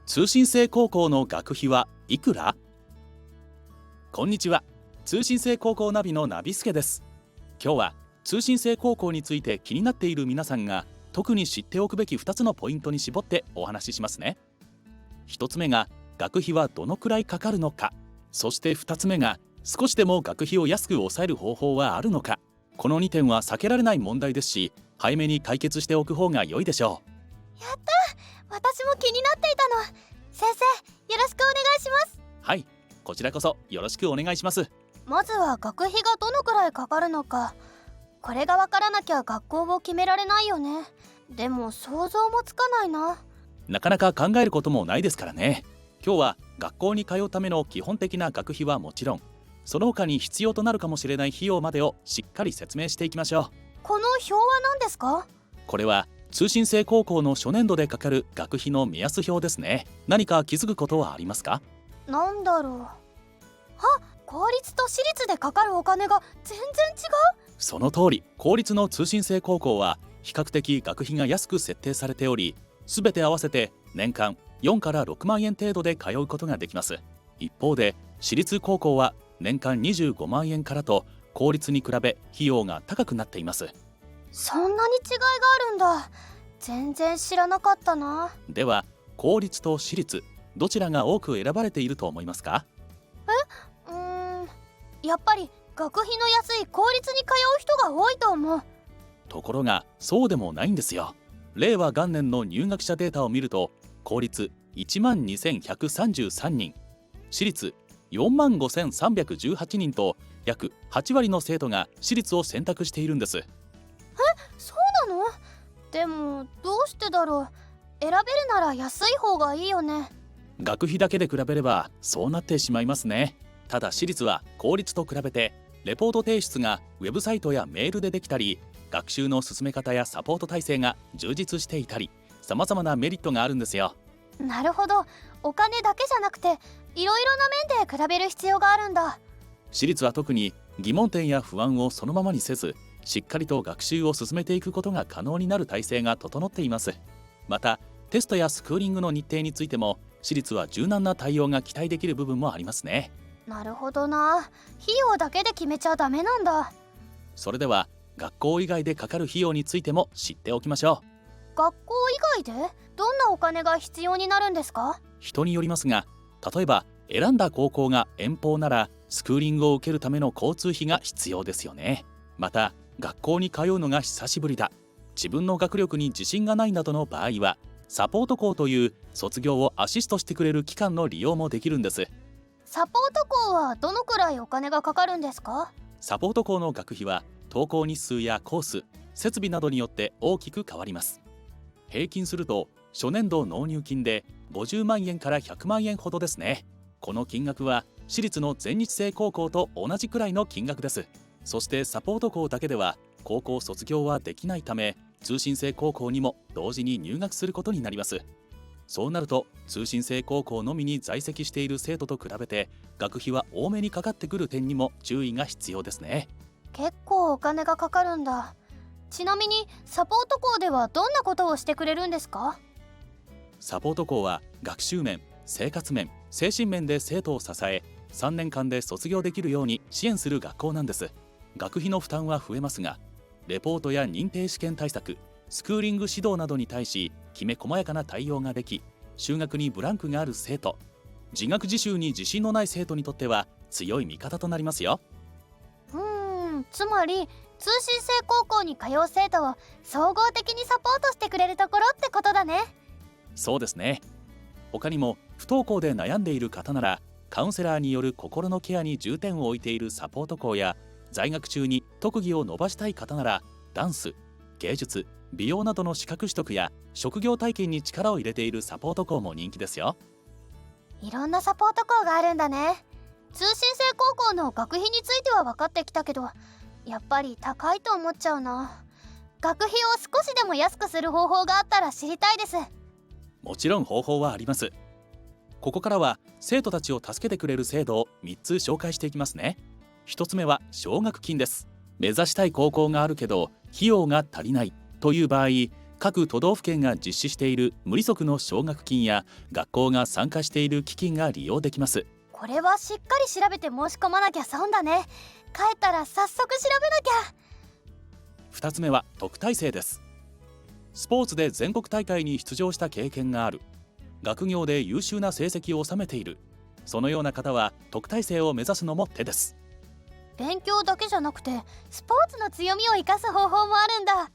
通信制高校の学費はいくら？こんにちは。通信制高校ナビのナビスケです。今日は通信制高校について気になっている皆さんが特に知っておくべき2つのポイントに絞ってお話ししますね。1つ目が学費はどのくらいかかるのか、そして2つ目が少しでも学費を安く抑える方法はあるのか。この2点は避けられない問題ですし、早めに解決しておく方が良いでしょやった、私も気になっていたの。先生、よろしくお願いします。はい、こちらこそよろしくお願いします。まずは学費がどのくらいかかるのか、これがわからなきゃ学校を決められないよね。でも想像もつかないな。なかなか考えることもないですからね。今日は学校に通うための基本的な学費はもちろん、その他に必要となるかもしれない費用までをしっかり説明していきましょう。この表は何ですか？これは通信制高校の初年度でかかる学費の目安表ですね。何か気づくことはありますか？なんだろう。あ、公立と私立でかかるお金が全然違う。その通り、公立の通信制高校は比較的学費が安く設定されており、すべて合わせて年間4から6万円程度で通うことができます。一方で私立高校は年間25万円からと公立に比べ費用が高くなっています。そんなに違いがあるんだ。全然知らなかったな。では公立と私立どちらが多く選ばれていると思いますか？やっぱり学費の安い公立に通う人が多いと思う。ところがそうでもないんですよ。令和元年の入学者データを見ると、公立1万2133人、私立4万5318人と約8割の生徒が私立を選択しているんです。そうなの？でもどうしてだろう。選べるなら安い方がいいよね。学費だけで比べればそうなってしまいますね。ただ私立は公立と比べてレポート提出がウェブサイトやメールでできたり、学習の進め方やサポート体制が充実していたり、様々なメリットがあるんですよ。なるほど。お金だけじゃなくていろいろな面で比べる必要があるんだ。私立は特に疑問点や不安をそのままにせず、しっかりと学習を進めていくことが可能になる体制が整っています。またテストやスクーリングの日程についても私立は柔軟な対応が期待できる部分もありますね。なるほどな。費用だけで決めちゃダメなんだ。それでは学校以外でかかる費用についても知っておきましょう。学校以外でどんなお金が必要になるんですか？人によりますが、例えば選んだ高校が遠方ならスクーリングを受けるための交通費が必要ですよね。また学校に通うのが久しぶりだ、自分の学力に自信がないなどの場合はサポート校という卒業をアシストしてくれる機関の利用もできるんです。サポート校はどのくらいお金がかかるんですか？サポート校の学費は登校日数やコース、設備などによって大きく変わります。平均すると初年度納入金で50万円から100万円ほどですね。この金額は私立の全日制高校と同じくらいの金額です。そしてサポート校だけでは高校卒業はできないため、通信制高校にも同時に入学することになります。そうなると通信制高校のみに在籍している生徒と比べて学費は多めにかかってくる点にも注意が必要ですね。結構お金がかかるんだ。ちなみにサポート校ではどんなことをしてくれるんですか？サポート校は学習面、生活面、精神面で生徒を支え、3年間で卒業できるように支援する学校なんです。学費の負担は増えますが、レポートや認定試験対策、スクーリング指導などに対しきめ細やかな対応ができ、就学にブランクがある生徒、自学自習に自信のない生徒にとっては強い味方となりますよ。つまり通信制高校に通う生徒を総合的にサポートしてくれるところってことだね。そうですね。他にも不登校で悩んでいる方ならカウンセラーによる心のケアに重点を置いているサポート校や、在学中に特技を伸ばしたい方ならダンス、芸術、美容などの資格取得や職業体験に力を入れているサポート校も人気ですよ。いろんなサポート校があるんだね。通信制高校の学費については分かってきたけど、やっぱり高いと思っちゃうな。学費を少しでも安くする方法があったら知りたいです。もちろん方法はあります。ここからは生徒たちを助けてくれる制度を3つ紹介していきますね。1つ目は奨学金です。目指したい高校があるけど費用が足りないという場合、各都道府県が実施している無利息の奨学金や学校が参加している基金が利用できます。これはしっかり調べて申し込まなきゃ損だね。帰ったら早速調べなきゃ。2つ目は特待生です。スポーツで全国大会に出場した経験がある、学業で優秀な成績を収めている、そのような方は特待生を目指すのも手です。勉強だけじゃなくてスポーツの強みを生かす方法もあるんだ。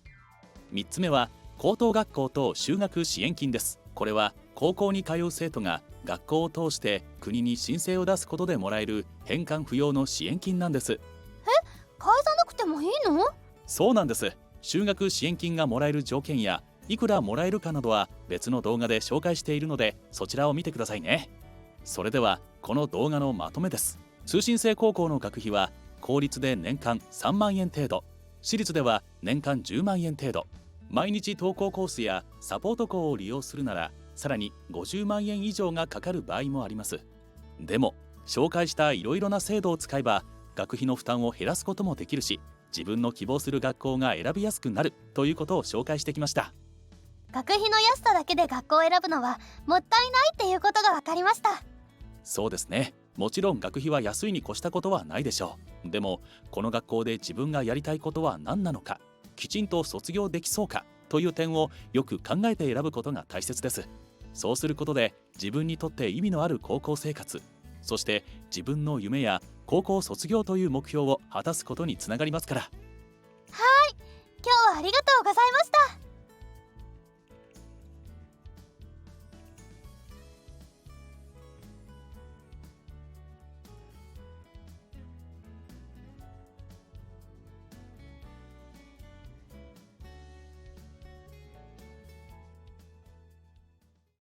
3つ目は高等学校と修学支援金です。これは高校に通う生徒が学校を通して国に申請を出すことでもらえる返還不要の支援金なんです。返さなくてもいいの？そうなんです。修学支援金がもらえる条件やいくらもらえるかなどは別の動画で紹介しているので、そちらを見てくださいね。それではこの動画のまとめです。通信制高校の学費は公立で年間3万円程度、私立では年間10万円程度、毎日登校コースやサポート校を利用するならさらに50万円以上がかかる場合もあります。でも紹介したいろいろな制度を使えば学費の負担を減らすこともできるし、自分の希望する学校が選びやすくなるということを紹介してきました。学費の安さだけで学校を選ぶのはもったいないっていうことが分かりました。そうですね。もちろん学費は安いに越したことはないでしょう。でもこの学校で自分がやりたいことは何なのか、きちんと卒業できそうかという点をよく考えて選ぶことが大切です。そうすることで自分にとって意味のある高校生活、そして自分の夢や高校卒業という目標を果たすことにつながりますから。今日はありがとうございました。